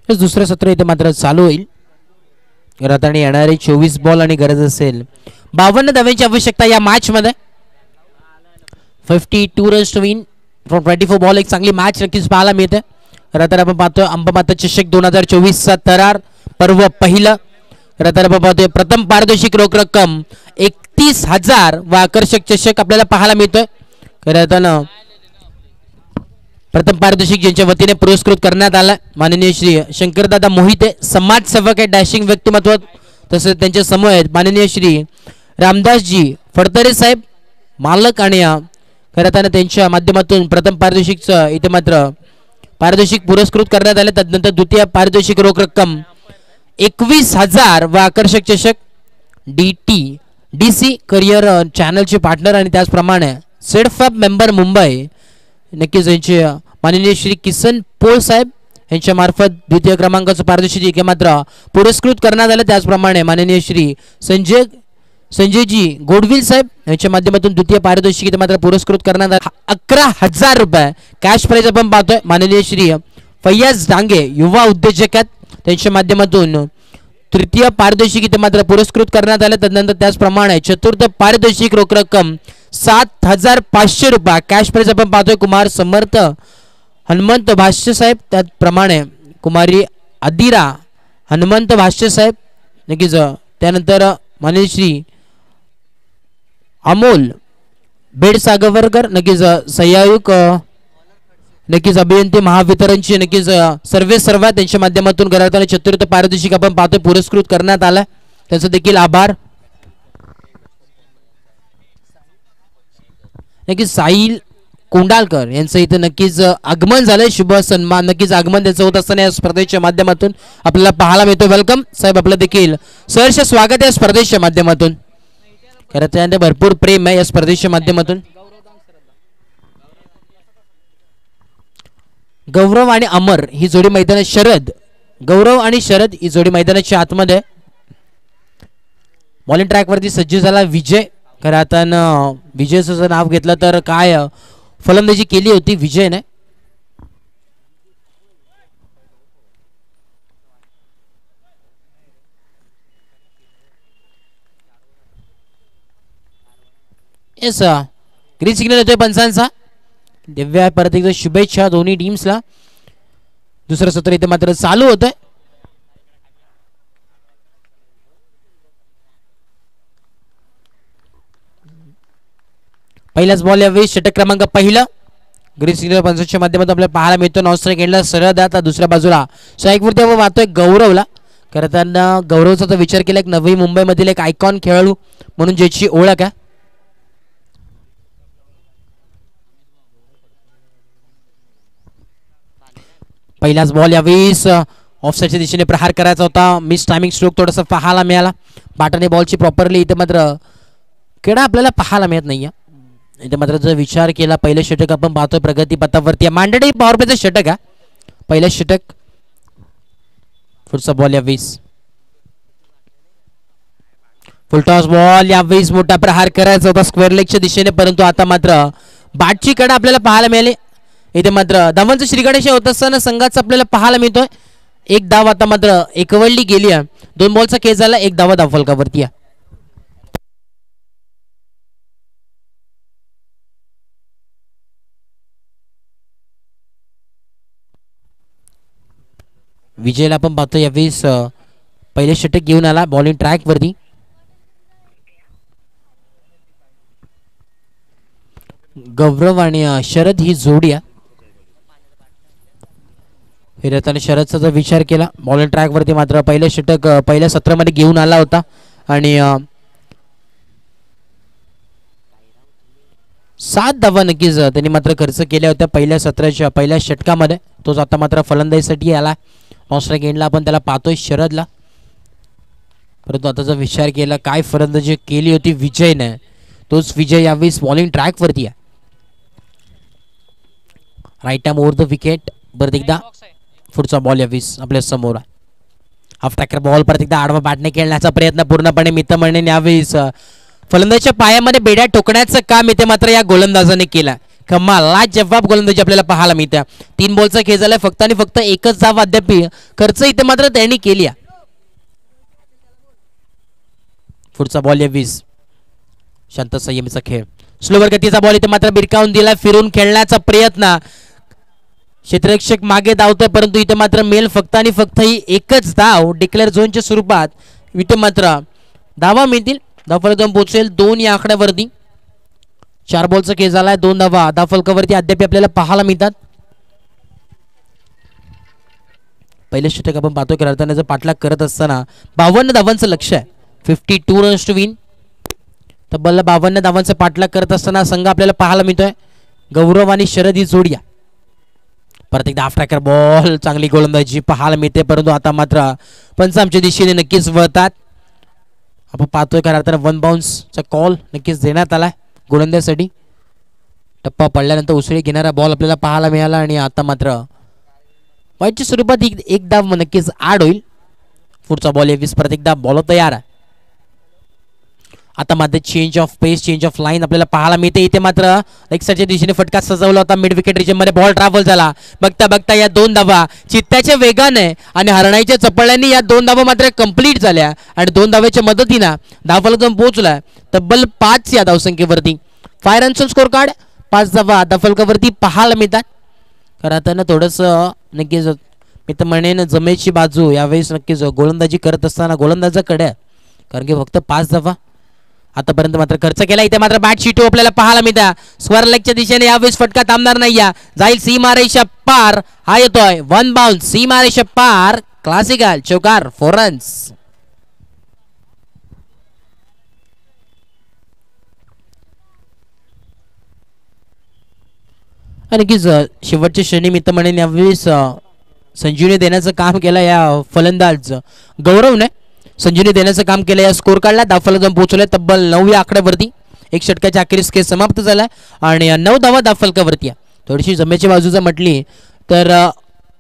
दुसरं सत्र इथे मात्र चालू होईल. रताने येणारे 24 बॉल आणि गरज असेल 52 धावांची आवश्यकता या मॅच मध्ये. 52 runs to win from 24 ball. एक चांगली मॅच नक्कीच पाहायला मिळते. रताने आपण पाहतोय अंबमाता चषक 2024चा तरार पर्व पहिलं. रताने आपण पाहतोय प्रथम पारितोषिक रोख रक्कम 31,000 व आकर्षक चषक आपल्याला पाहायला मिळतोय. रताने प्रथम पारितोषिक ज्यांच्या वतीने पुरस्कृत करण्यात आला माननीय श्री शंकरदादा मोहिते समाजसेवक आहे, डॅशिंग व्यक्तिमत्व. तसेच त्यांच्या समोर आहेत माननीय श्री रामदासजी फडतरे साहेब मालक. आणि खरं त्यांच्या माध्यमातून प्रथम पारितोषिकचं इथे मात्र पारितोषिक पुरस्कृत करण्यात आले. तदनंतर द्वितीय पारितोषिक रोख रक्कम 21,000 व आकर्षक चषक DC करिअर चॅनलचे पार्टनर आणि त्याचप्रमाणे सेडफॅब मेंबर मुंबई नक्कीच यांचे माननीय श्री किसन पोळ साहेब यांच्या मार्फत द्वितीय क्रमांकाचं पारितोषिक मात्र पुरस्कृत करण्यात आलं. त्याचप्रमाणे माननीय श्री संजयजी गोडविल साहेब यांच्या माध्यमातून द्वितीय पारितोषिक मात्र पुरस्कृत करण्यात आलं. 11,000 रुपये कॅश प्राइज आपण पाहतोय. माननीय श्री फैयाज डांगे युवा उद्योजक आहेत, त्यांच्या माध्यमातून तृतीय पारितोषिक इथे मात्र पुरस्कृत करण्यात आले. तदनंतर त्याचप्रमाणे चतुर्थ पारितोषिक रोख रक्कम 7,500 रुपये कॅश प्राइज आपण पाहतोय. कुमार समर्थ हनुमंत भाष्य साहेब, त्याचप्रमाणे कुमारी अदिरा हनुमंत भाष्य साहेब नक्कीच. त्यानंतर माननीय श्री अमोल बेडसागवरकर नक्कीच सहाय्यक नक्कीच अभियंते महावितरणचे नक्कीच सर्वात त्यांच्या माध्यमातून घरात चतुर्थ पारितोषिक आपण पाहतोय पुरस्कृत करण्यात आला. त्यांचा देखील आभार. नक्कीच साहिल कोंडालकर यांचं इथे नक्कीच आगमन झालंय. शुभ सन्मान नक्कीच आगमन त्यांचं होत असताना या स्पर्धेच्या माध्यमातून आपल्याला पाहायला मिळतो. वेलकम साहेब, आपलं देखील सहर्ष स्वागत आहे या स्पर्धेच्या माध्यमातून. खरं त्यानंतर भरपूर प्रेम आहे या स्पर्धेच्या माध्यमातून. गौरव आणि अमर ही जोडी मैदानात शरद गौरव आणि शरद ही जोडी मैदानाच्या आतमध्ये. बॉलिंग ट्रॅक वरती सज्ज झाला विजय. खरं आता विजयचं जर नाव घेतलं तर काय फलंदाजी केली होती विजयने. येस, ग्रीन सिग्नल येतोय पंचांचा. दिव्या परत एकदा शुभेच्छा दोन्ही टीम्सला. दुसरं सत्र इथे मात्र चालू होतंय. पहिलाच बॉल यावेळी षटक क्रमांक पहिला ग्रीन सिग्नल पंचांच्या माध्यमातून आपल्याला पाहायला मिळतो. नॉन स्ट्राईक एंडला सरळ दाता दुसऱ्या बाजूला स्ट्राईकवरती आपण वाहतोय गौरवला. खरं त्यांना गौरवचा तर विचार केला एक नवी मुंबईमधील एक आयकॉन खेळाडू म्हणून ज्याची ओळख आहे. पहिलाच बॉल यावेळी ऑफसाईडच्या दिशेने प्रहार करायचा होता. मिस टायमिंग स्ट्रोक थोडासा पाहायला मिळाला. बाटाने बॉलची प्रॉपरली इथे मात्र खेळा आपल्याला पाहायला मिळत नाही. इथे मात्र जर विचार केला पहिलं षटक आपण पाहतोय प्रगती पथावरती मांडडी पॉवर प्लेचं षटक आहे. पहिलं षटक. पुढचा बॉल यावेळी फुलटॉस बॉल यावेळी मोठा प्रहार करायचा होता स्क्वेअर लेगच्या दिशेने, परंतु आता मात्र बॅटची कडा आपल्याला पाहायला मिळाली. इथे मात्र धावांचं श्रीगणेश होत असताना संघाचं आपल्याला पाहायला मिळतोय. एक धाव आता मात्र एकवडली गेली आहे. 2 बॉलचा केस झाला, 1 धावा धावफलकावरती आहे. विजयला आपण पाहतो यावेळेस पहिले षटक घेऊन आला बॉलिंग ट्रॅक वरती. गौरव आणि शरद ही जोडी आहे. हिरताने शरदचा जर विचार केला बॉलिंग ट्रॅक वरती मात्र पहिले षटक पहिल्या सत्रामध्ये घेऊन आला होता आणि 7 धावा नक्कीच त्यांनी मात्र खर्च केल्या होत्या पहिल्या सत्राच्या पहिल्या षटकामध्ये. तोच आता मात्र फलंदाजीसाठी आला. ऑस्ट्रेक एंडला आपण त्याला पाहतोय शरदला. परंतु आता जर विचार केला काय फलंदाजी केली होती विजयने, तोच विजय यावेळेस बॉलिंग ट्रॅक वरती आहे. Right time over the wicket. परत एकदा पुढचा बॉल यावेळेस आपल्या समोर आहे. हाफ ट्रॅकर बॉल परत एकदा आडवा बॅटने खेळण्याचा प्रयत्न पूर्णपणे मितमणे यावेळेस फलंदाजीच्या पायामध्ये बेड्या ठोकण्याचं काम इथे मात्र या गोलंदाजाने केलं. कमाल लाजवाब गोलंदाजी आपल्याला पाहायला मिळते. 3 बॉलचा खेळ झालाय फक्त आणि फक्त एकच धाव अद्याप खर्च इथे मात्र त्यांनी केली. पुढचा बॉल यावेळेस शांत संयमीचा खेळ. स्लोवर गतीचा बॉल इथे मात्र बिरकावून दिला. फिरून खेळण्याचा प्रयत्न. क्षेत्ररक्षक मागे धावतोय परंतु इथे मात्र मेल फक्त आणि फक्त ही एकच धाव डिक्लेअर झोनच्या स्वरूपात इथे मात्र धावा मिळतील. धावफलक जाऊन पोहोचेल 2 या आकड्यावरती. 4 बॉलचा खेळ झालाय, 2 धावा धावफलकावरती अद्याप आपल्याला पाहायला मिळतात. पहिले षटक आपण पाहतोय करताना पाठलाग करत असताना 52 धावांचं लक्ष आहे. 52 रन्स टू विन. तब्बल 52 धावांचा पाठलाग करत असताना संघ आपल्याला पाहायला मिळतोय. गौरव आणि शरद ही जोडी. परत एकदा हाफ ट्रॅकर बॉल चांगली गोलंदाजी पाहायला मिळते परंतु आता मात्र पंच आमच्या दिशेने नक्कीच वळतात. आपण पाहतोय खरं तर 1 बाउन्सचा कॉल नक्कीच देण्यात आलाय गोलंदाजीसाठी. टप्पा पडल्यानंतर उसळी घेणारा बॉल आपल्याला पाहायला मिळाला आणि आता मात्र वाईटच्या स्वरूपात एक धाव नक्कीच ऍड होईल. पुढचा बॉल यावेळेस परत एकदा बॉल तयार आहे. आता मात्र change of pace change of line आपल्याला पाहायला मिळते. इथे मात्र एक्सच्या दिशेने फटका सजवला होता. मिड विकेट रिजन मध्ये बॉल ट्रॅव्हल झाला. बघता बघता या 2 धावा चित्त्याच्या वेगाने आणि हरणाईच्या चपळ्यांनी या 2 धावा मात्र कंप्लीट झाल्या आणि 2 धाव्याच्या मदतीनं धावफलक जाऊन पोहोचला तब्बल 5 या धावसंख्येवरती. 5 रन्स स्कोर कार्ड. 5 धावा धावफलकावरती पाहायला मिळतात. खरं तर थोडस नक्कीच मी तर म्हणेन जमेची बाजू यावेळेस नक्कीच गोलंदाजी करत असताना गोलंदाजाकडे कारण की फक्त 5 धावा आतापर्यंत मात्र खर्च केला. इथे मात्र बॅट शिटू आपल्याला पाहायला मिळतं. स्क्वेअर लेगच्या दिशेने यावेळेस फटका थांबणार नाही. जाईल सीमारेषा पार. हा येतोय 1 बाउन्स सीमारेषा पार. क्लासिकल चौकार 4 रन्स. आणखी शेवटच्या क्षणी मित्र म्हणेन यावेळेस संजीवनी देण्याचं काम केलं या फलंदाज गौरवने. संजीवनी देण्याचं काम केलं या स्कोर कार्डला. धावफलक जाऊन पोहोचले तब्बल 9 या आकड्यावरती. एक षटकाच्या अखेरीस खेळ समाप्त झालाय आणि 9 धावा धावफलकावरती. थोडीशी जमेची बाजू जर म्हटली तर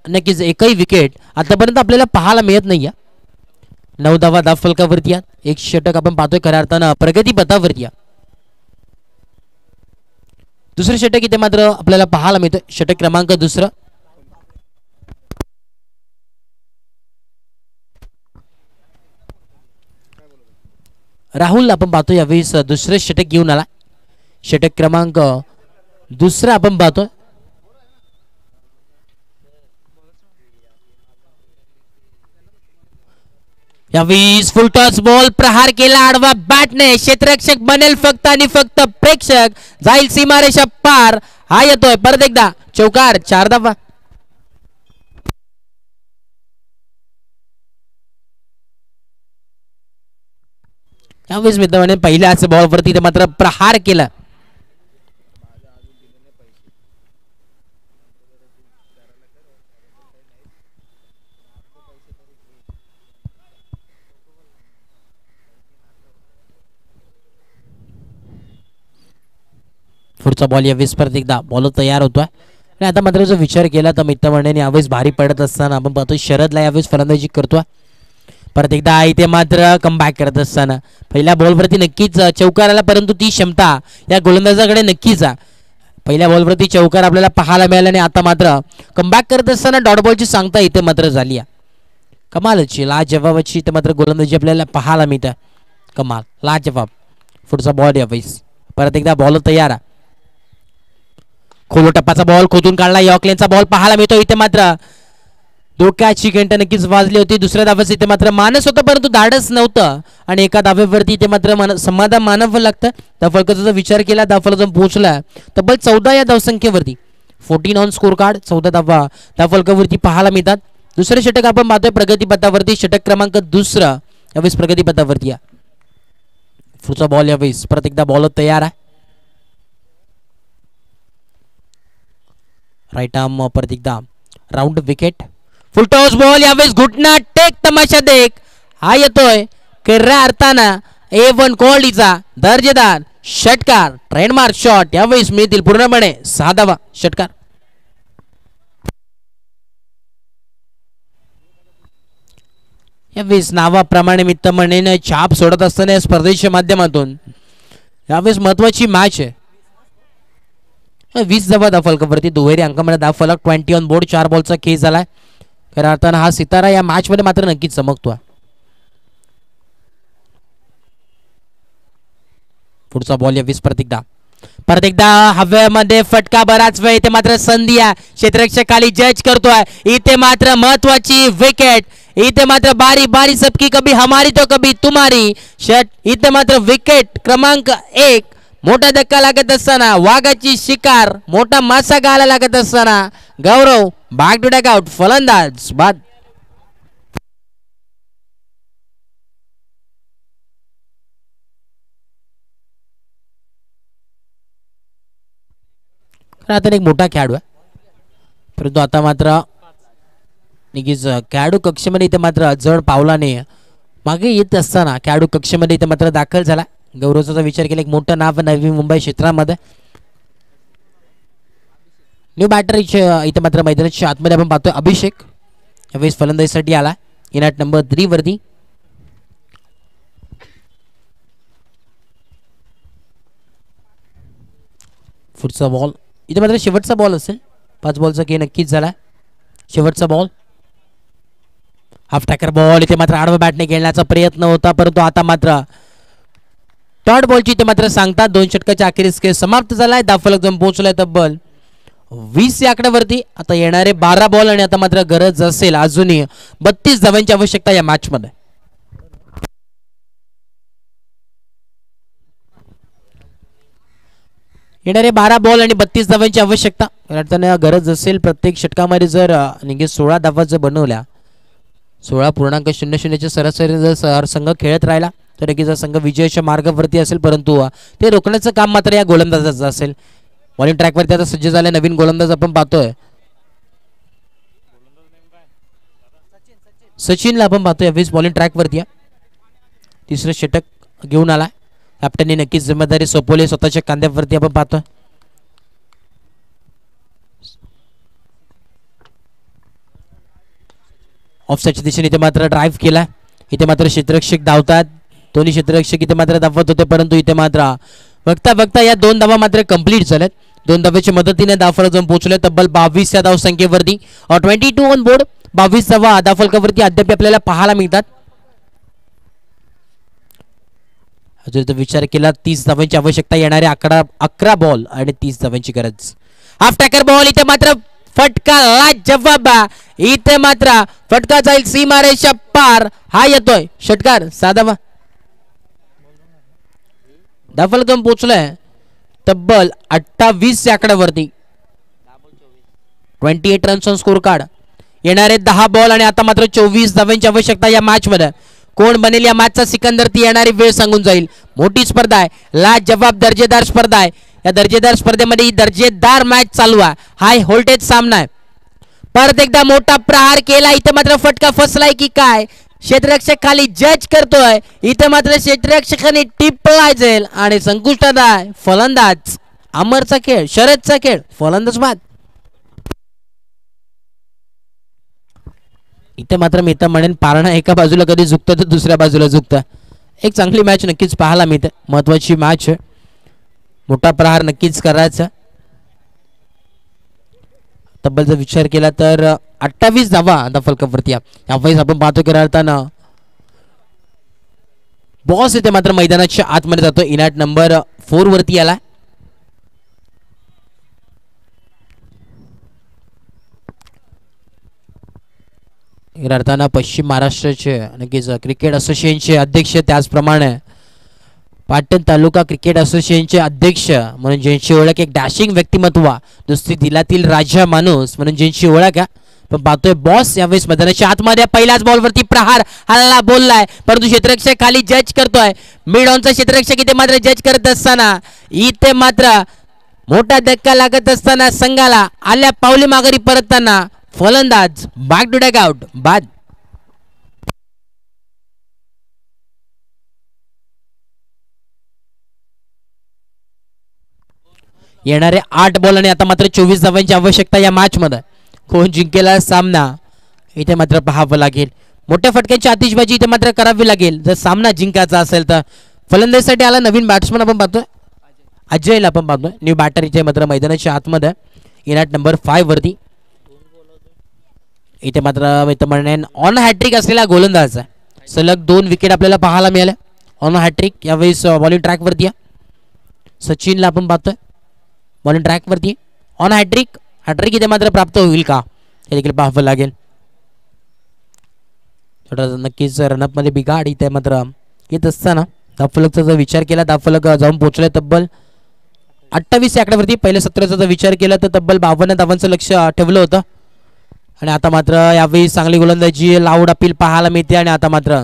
नक्कीच एकही विकेट आतापर्यंत आपल्याला पाहायला मिळत नाही. 9 धावा धावफलकावरती. एक षटक आपण पाहतोय खऱ्या अर्थानं प्रगती पथावरती. दुसरं षटक इथे मात्र आपल्याला पाहायला मिळतोय. षटक क्रमांक 2. राहुल आपण पाहतो यावेळेस दुसरे षटक घेऊन आला. षटक क्रमांक 2 आपण पाहतोय. यावेळेस फुल टॉस बॉल प्रहार केला आडवा बॅटने. क्षेत्ररक्षक बनेल फक्त आणि फक्त प्रेक्षक. जाईल सीमारेषा पार. हा येतोय परत एकदा चौकार 4 धावा. यावेळेस मित्रांनो पहिल्याच बॉलवरती ते मात्र प्रहार केला. पुढचा बॉल यावेळेस परत एकदा बॉल तयार होतोय आणि आता मात्र जो विचार केला तर मित्रमंडळीने यावेळेस भारी पडत असताना आपण पाहतो शरदला यावेळेस फलंदाजी करतोय. परत एकदा इथे मात्र कमबॅक करत असताना पहिल्या बॉलवरती नक्कीच चौकार आला परंतु ती क्षमता या गोलंदाजाकडे नक्कीच आहे. पहिल्या बॉलवरती चौकार आपल्याला पाहायला मिळाला आणि आता मात्र कमबॅक करत असताना डॉट बॉलची सांगता इथे मात्र झाली आहे. कमालची लाजवाबाची इथे मात्र गोलंदाजी आपल्याला पाहायला मिळते. कमाल लाजवाब. पुढचा बॉल यावेळेस परत एकदा बॉल तयार. खोलो टप्पाचा बॉल खोदून काढला. यॉर्कलेनचा बॉल पाहायला मिळतो. इथे मात्र डोक्याची घंट नक्कीच वाजली होती. दुसऱ्या धावेस इथे मात्र मानस होतं परंतु धाडस नव्हतं आणि एका धावेवरती इथे मात्र समाधान मानावं लागतं. धावफलकाचा विचार केला. धावफलक पोहोचला तब्बल 14 या धावसंख्येवरती. 14 ऑन स्कोर कार्ड. 14 धावा धावफलकावरती पाहायला मिळतात. दुसरे षटक आपण पाहतोय प्रगतीपथावरती. षटक क्रमांक दुसरा यावेळेस प्रगतीपथावरती. पुढचा बॉल यावेळेस परत एकदा बॉल तयार आहे. राईट आर्म परत एकदा राऊंड विकेट. फुल टॉस बॉल यावेळेस घुटना टेक तमाशा देख. हा येतोय खऱ्या अर्थानं A1 क्वालिटीचा दर्जेदार षटकार. ट्रेडमार्क शॉट यावेळेस मिळतील पूर्णपणे 6 धावा. षटकार यावेळेस नावाप्रमाणे मित्र म्हणेन छाप सोडत असताना या स्पर्धेच्या माध्यमातून यावेळेस महत्वाची मॅच आहे. 20 धावा धावफलकावरती. दुहेरी अंकामध्ये धावफलक. 20 ऑन बोर्ड. 4 बॉलचा खेळ झालाय. खऱ्या अर्थानं हा सितारा या मॅच मध्ये मात्र नक्कीच चमकतो. पुढचा बॉल यावेळेस परत एकदा हवेमध्ये फटका. बराच वेळ इथे मात्र संधी आहे. क्षेत्ररक्षक खाली जज करतोय. इथे मात्र महत्वाची विकेट. इथे मात्र बारी बारी सबकी कभी हमारी तो कभी तुम्हारी. इथे मात्र विकेट क्रमांक 1. मोठा धक्का लागत असताना वाघाची शिकार. मोठा मासा गाला लागत असताना गौरव बॅक टू डॅक आउट. फलंदाज बाद. आता एक मोठा खेळाडू आहे परंतु आता मात्र निघीच खेळाडू कक्षेमध्ये इथे मात्र जड पावलाने मागे येत असताना खेळाडू कक्षेमध्ये इथे मात्र दाखल झाला. गौरवचा विचार केला. एक मोठं नाव नवी मुंबई क्षेत्रामध्ये. न्यू बॅटर इथे मात्र मैदानाच्या आतमध्ये आपण पाहतोय अभिषेक यावेळेस फलंदाजीसाठी आला. इनॅट नंबर 3 वरती. पुढचा बॉल इथे मात्र शेवटचा बॉल असेल. 5 बॉलचा खेळ नक्कीच झाला. शेवटचा बॉल हाफ टॅकर बॉल. इथे मात्र आडवा बॅटने खेळण्याचा प्रयत्न होता परंतु आता मात्र थर्ड बॉलची इथे मात्र सांगतात. 2 षटकाच्या अखेरीस खेळ समाप्त झालाय. धावफलक जाऊन पोहोचलाय तब्बल 20 या आकड्यावरती. आता येणारे 12 बॉल आणि आता मात्र गरज असेल अजूनही 32 धावांची आवश्यकता या मॅच मध्ये. येणारे 12 बॉल आणि 32 धावांची आवश्यकता. गरज असेल प्रत्येक षटकामध्ये जर 16 धावा जर बनवल्या 16.00 च्या सरासरी जर संघ खेळत राहिला तर नक्कीच संघ विजयाच्या मार्गावरती असेल परंतु ते रोखण्याचं काम मात्र या गोलंदाजाचं असेल. बॉलिंग ट्रॅकवरती आता सज्ज झाले नवीन गोलंदाज आपण पाहतोय. सचिनला आपण पाहतोय 20 बॉलिंग ट्रॅकवरती. तिसरं षटक घेऊन आला. कॅप्टनने नक्कीच जिम्मेदारी सोपवली स्वतःच्या कांद्यावरती आपण पाहतोय. ऑफसाईडच्या दिशेने इथे मात्र ड्राईव्ह केला. इथे मात्र क्षेत्ररक्षक धावतात. दोन्ही क्षेत्ररक्षक इथे मात्र धावत होते परंतु इथे मात्र बघता बघता या 2 धावा मात्र कंप्लीट झाल्यात. 2 धाव्याच्या मदतीने धावफलक जाऊन पोहोचले तब्बल 22 या धावसंख्येवरती. 22 ऑन बोर्ड. 22 धावा धावफलकावरती अद्याप आपल्याला पाहायला मिळतात. जर विचार केला 30 धावांची आवश्यकता. येणारे 11 बॉल आणि 30 धावांची गरज. Half tracker ball. इथे मात्र फटका लाजवाब. इथे मात्र फटका जाईल सीमारेषा पार. हा येतोय षटकार. 6 धावा. धावफलक पोहोचलाय तब्बल 28 या आकड्यावरती. 28 रन्स ऑन स्कोर कार्ड. येणारे 10 बॉल आणि आता मात्र 24 धावांची आवश्यकता या मॅच मध्ये. कोण बनेल या मॅचचा सिकंदर ती येणारी वेळ सांगून जाईल. मोठी स्पर्धा आहे. लाजवाब दर्जेदार स्पर्धा आहे. या दर्जेदार स्पर्धेमध्ये ही दर्जेदार मॅच चालू आहे. हाय व्होल्टेज सामना आहे. परत एकदा मोठा प्रहार केला. इथे मात्र फटका फसलाय की काय. क्षेत्ररक्षक खाली जज करतोय. इथे मात्र क्षेत्ररक्षकाने टिपलाय जाईल आणि संकुष्टात आहे फलंदाज. अमरचा खेळ शरदचा खेळ. फलंदाज बाद. इथे मात्र मी तर म्हणेन पारणा एका बाजूला कधी झुकतं तर दुसऱ्या बाजूला झुकतं. एक चांगली मॅच नक्कीच पाहायला मिळते. महत्वाची मॅच आहे. मोठा प्रहार नक्कीच करायचा. तब्बल जर विचार केला तर 28 धावा धावफलकावरती यावेळेस आपण पाहतो की अर्थानं बॉस इथे मात्र मैदानाच्या आतमध्ये जातो. इनाट नंबर 4 वरती आला. अर्थानं पश्चिम महाराष्ट्राचे नक्कीच क्रिकेट असोसिएशनचे अध्यक्ष, त्याचप्रमाणे पाटण तालुका क्रिकेट असोसिएशनचे अध्यक्ष म्हणून ज्यांची ओळख एक डॅशिंग व्यक्तिमत्व, दुसरी दिलातील राजा माणूस म्हणून ज्यांची ओळख आहे. पण पाहतोय बॉस यावेळेस मैदानाच्या आतमध्ये पहिल्याच बॉलवरती प्रहार हल्ला बोललाय, परंतु क्षेत्ररक्षक खाली जज करतोय. मिड ऑनचा क्षेत्ररक्षक इथे मात्र जज करत असताना इथे मात्र मोठा धक्का लागत असताना संघाला आल्या पावली माघारी परतताना फलंदाज बॅक टू डॅक आउट बाद. येणारे 8 बॉल आणि आता मात्र 24 धावांची आवश्यकता या मॅच मध्ये. कोण जिंकेला सामना इथे मात्र पाहावं लागेल. मोठ्या फटक्यांची आतिषबाजी इथे मात्र करावी लागेल जर सामना जिंकायचा असेल तर. फलंदाजीसाठी आला नवीन बॅट्समन आपण पाहतोय अजयला आपण पाहतोय. न्यू बॅटर इथे मात्र मैदानाच्या आतमध्ये इनाट नंबर 5 वरती. इथे मात्र म्हणणे ऑन हॅट्रिक असलेला गोलंदाज आहे. सलग 2 विकेट आपल्याला पाहायला मिळाल्या ऑन हॅट्रिक. यावेळेस बॉलिंग ट्रॅक वरती सचिनला आपण पाहतोय बॉलिंग ट्रॅक वरती ऑन हॅट्रिक. हॅट्रिक इथे मात्र प्राप्त होईल का हे देखील पाहावं लागेल. नक्कीच रनअप मध्ये बिघाड इथे मात्र येत असताना धावफलकचा जर विचार केला धावफलक जाऊन पोहोचलाय तब्बल 28 आकड्यावरती. पहिल्या सत्राचा जर विचार केला तर तब्बल 52 धावांचं लक्ष ठेवलं होतं आणि आता मात्र यावेळी चांगली गोलंदाजी लाऊड अपील पाहायला मिळते आणि आता मात्र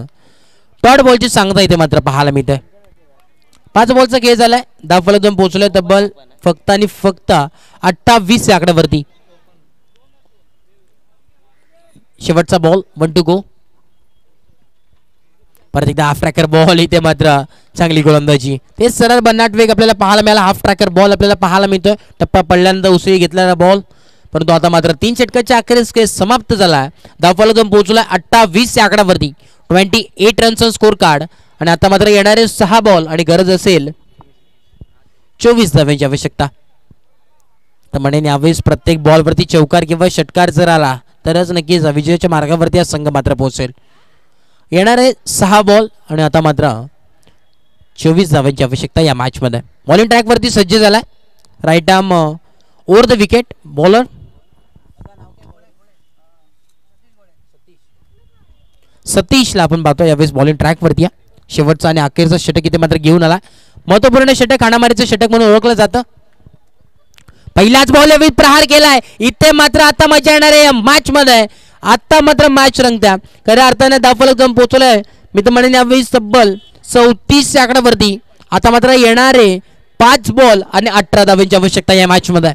डॉट बॉलची सांगता इथे मात्र पाहायला मिळते. 5 बॉलचा खेळ झालाय. धावफलक जाऊन पोहोचलाय तब्बल फक्त आणि फक्त 28 आकड्यावरती. शेवटचा बॉल 1 टू गो. परत एकदा हाफ ट्रॅकर बॉल इथे मात्र चांगली गोलंदाजी. ते सरळ बनाट वेग आपल्याला पाहायला मिळाला. हाफ ट्रॅकर बॉल आपल्याला पाहायला मिळतोय. टप्पा पडल्यानंतर उसळी घेतलेला बॉल, परंतु आता मात्र 3 षटकाच्या अखेरीस खेळ समाप्त झाला. धावफलक जाऊन पोहोचला 28 आकड्यावरती. 28 रनचा स्कोर कार्ड आणि आता मात्र येणारे 6 बॉल आणि गरज असेल 24 धावांची आवश्यकता. तर म्हणेन यावेळेस प्रत्येक बॉलवरती चौकार किंवा षटकार जर आला तरच नक्कीच विजयाच्या मार्गावरती हा संघ मात्र पोहोचेल. येणारे 6 बॉल आणि आता मात्र 24 धावांची आवश्यकता या मॅच मध्ये. बॉलिंग ट्रॅक वरती सज्ज झालाय. Right arm over the wicket bowler सतीशला आपण पाहतो यावेळेस बॉलिंग ट्रॅक वरती. शेवटचा आणि अखेरचा षटक इथे मात्र घेऊन आला. महत्वपूर्ण षटक हाणामारीचं षटक म्हणून ओळखलं जातं. पहिलाच बॉल यावेळी प्रहार केलाय. इथे मात्र आता मजा येणार आहे मॅच मध्ये. आता मात्र मॅच रंगत्या खऱ्या अर्थाने. धावफलक जाऊन पोहोचलाय मी तर म्हणेन यावेळी तब्बल 34 आकड्यावरती. आता मात्र येणारे 5 बॉल आणि 18 धावांची आवश्यकता या मॅच मध्ये.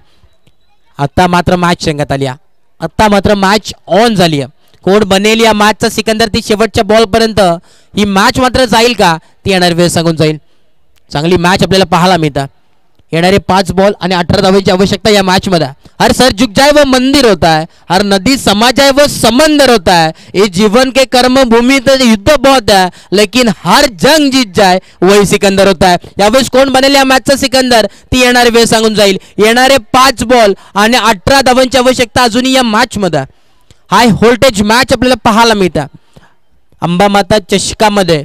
आता मात्र मॅच रंगत आली. आता मात्र मॅच ऑन झाली. कोण बनेल या मॅचचा सिकंदर ती शेवटच्या बॉल पर्यंत ही मॅच मात्र जाईल का ती येणार वेळ सांगून जाईल. चांगली मॅच आपल्याला पाहायला मिळतात. येणारे 5 बॉल आणि 18 धावांची आवश्यकता या मॅच मध्ये. हर सर झुक जाए वो मंदिर होता है, हर नदी समा जाए वो समंदर होता है. इस जीवन के कर्म भूमि तो युद्ध बहुत है, लेकिन हर जंग जीत जाए वही सिकंदर होता है. यावेळेस कोण बनेल या मॅचचा सिकंदर ती येणारे वेळ सांगून जाईल. येणारे 5 बॉल आणि 18 धावांची आवश्यकता अजूनही या मॅच मध्ये. हाय व्होल्टेज मॅच आपल्याला पाहायला मिळते. अंबामाता चषकामध्ये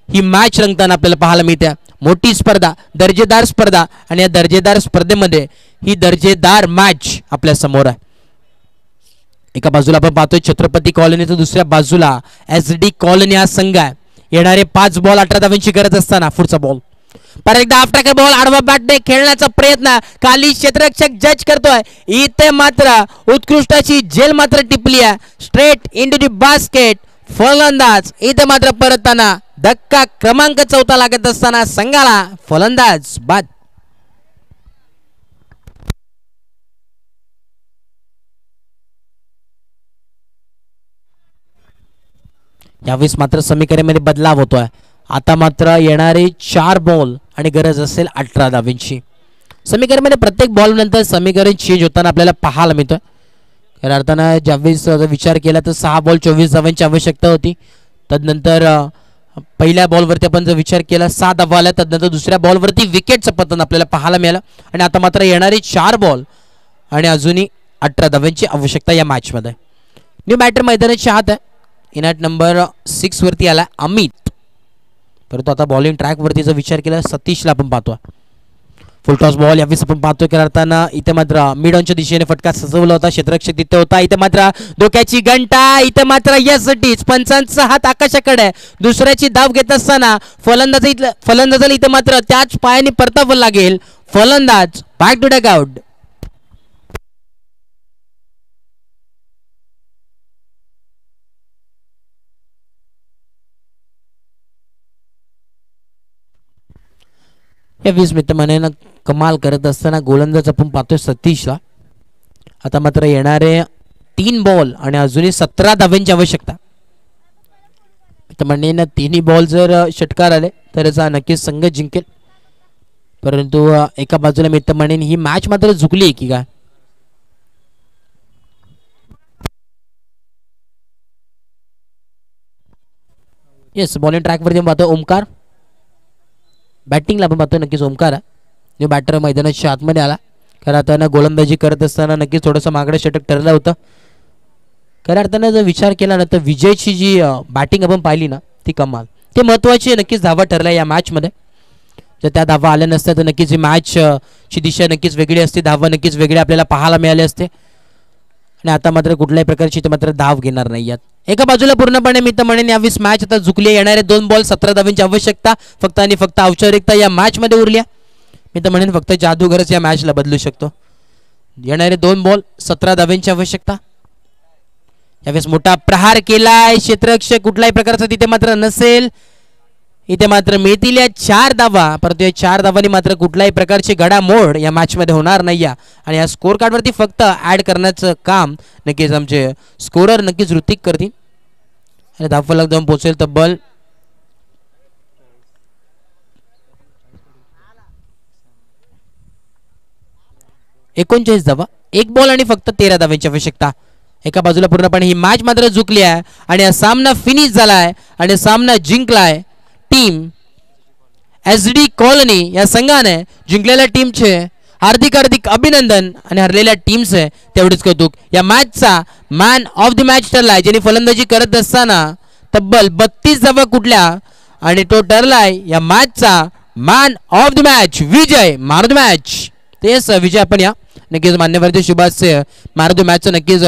ही मॅच रंगताना आपल्याला पाहायला मिळते. मोठी स्पर्धा, दर्जेदार स्पर्धा आणि या दर्जेदार स्पर्धेमध्ये ही दर्जेदार मॅच आपल्या समोर आहे. एका बाजूला आपण पाहतोय छत्रपती कॉलनी तर दुसऱ्या बाजूला SD कॉलनी हा संघ आहे. येणारे 5 बॉल 18 धावांची गरज असताना पुढचा बॉल परत एकदा हाफ ट्रॅकर बॉल आडवा बॅटने खेळण्याचा प्रयत्न. खाली क्षेत्ररक्षक जज करतोय. इथे मात्र उत्कृष्टाची झेल मात्र टिपली आहे. स्ट्रेट इंटू दी बास्केट. फलंदाज इथे मात्र परतताना धक्का क्रमांक 4 लागत असताना संघाला फलंदाज बाद. यावेळेस मात्र समीकरणामध्ये बदलाव होतोय. आता मात्र येणारे 4 बॉल आणि गरज असेल 18 धावांची. समीकरणामध्ये प्रत्येक बॉल नंतर समीकरण चेंज होताना आपल्याला पाहायला मिळतं. खऱ्या अर्थानं ज्यावेळेस विचार केला तर 6 बॉल 24 धावांची आवश्यकता होती. तदनंतर पहिल्या बॉलवरती आपण जर विचार केला 6 धावा आल्या. तदनंतर दुसऱ्या बॉलवरती विकेटचं पतन आपल्याला पाहायला मिळालं आणि आता मात्र येणारे 4 बॉल आणि अजूनही 18 धावांची आवश्यकता या मॅच मध्ये. न्यू बॅटर मैदानाच्या आत आहे. इनॅट नंबर 6 वरती आला अमित, परंतु आता बॉलिंग ट्रॅक वरतीचा विचार केला सतीशला आपण पाहतोय. फुल टॉस बॉल यावेळेस आपण पाहतोय करताना. इथे मात्र मिड ऑनच्या दिशेने फटका सजवला होता, क्षेत्ररक्षक तिथे होता. इथे मात्र डोक्याची घंटा, इथे मात्र यासाठीच पंचांचा हात आकाशाकडे. दुसऱ्याची धाव घेत असताना फलंदाजाला इथे मात्र त्याच पायाने परतावं लागेल. फलंदाज बॅक टू डक आउट. या 20 मिनिटांमध्ये कमाल करत असताना गोलंदाज आपण पाहतोय सतीशला. आता मात्र येणारे 3 बॉल आणि अजूनही 17 धावांची आवश्यकता. मित्रमंडळींना 3 बॉल जर षटकार आले तरच हा नक्कीच संघ जिंकेल, परंतु एका बाजूला मित्रमंडळींनी ही मॅच मात्र झुकली की काय. येस, बॉलिंग ट्रॅक वरती पाहतोय ओमकार. बॅटिंगला आपण पाहतोय नक्कीच ओमकार आहे. जो बॅटर मैदानाच्या आतमध्ये आला. खऱ्या अर्थानं गोलंदाजी करत असताना नक्कीच थोडंसं मागडं षटक ठरलं होतं. खऱ्या अर्थानं जर विचार केला ना तर विजयची जी बॅटिंग आपण पाहिली ना ती कमाल, ते महत्त्वाची नक्कीच धावा ठरल्या या मॅचमध्ये. जर त्या धावा आल्या नसत्या तर नक्कीच ही मॅच ची दिशा नक्कीच वेगळी असते, धावा नक्कीच वेगळे आपल्याला पाहायला मिळाले असते. आणि आता मात्र कुठल्याही प्रकारची ते मात्र धाव घेणार नाही आहेत. एका बाजूला पूर्णपणे मित्रमंडळींनी यावेळेस मॅच आता झुकली. येणारे 2 बॉल 17 धावांची आवश्यकता फक्त आणि फक्त औपचारिकता या मॅच मध्ये उरल्या. मित्रमंडळींनी फक्त जादूगरच या मॅचला बदलू शकतो. येणारे 2 बॉल 17 धावांची आवश्यकता. यावेळेस मोठा प्रहार केलाय क्षेत्ररक्षक, कुठल्याही प्रकारचा तिथे मात्र नसेल. इथे मात्र मिळतील या 4 धावा, परंतु या 4 धावांनी मात्र कुठल्याही प्रकारची घडामोड या मॅच मध्ये होणार नाही. आणि या स्कोर कार्ड वरती फक्त ऍड करण्याचं काम नक्कीच आमचे स्कोरर नक्कीच ऋतिक करतील. आणि धावफलक जाऊन पोहोचेल तब्बल 39 धावा. 1 बॉल आणि फक्त 13 धावांची आवश्यकता. एका बाजूला पूर्णपणे ही मॅच मात्र झुकली आहे आणि हा सामना फिनिश झालाय आणि सामना जिंकलाय टीम SD कॉलनी या संघाने. जिंकलेल्या टीमचे हार्दिक हार्दिक अभिनंदन आणि हरलेल्या टीमचे तेवढेच कौतुक. या मॅचचा मॅन ऑफ द मॅच ठरलाय, ज्यांनी फलंदाजी करत असताना तब्बल 32 धावा कुठल्या आणि तो ठरलाय या मॅचचा man of the match Vijay. Man of the match तेच विजय आपण या नक्कीच मान्यवरचे शुभास्य मॅन ऑफ द मॅचचं नक्कीच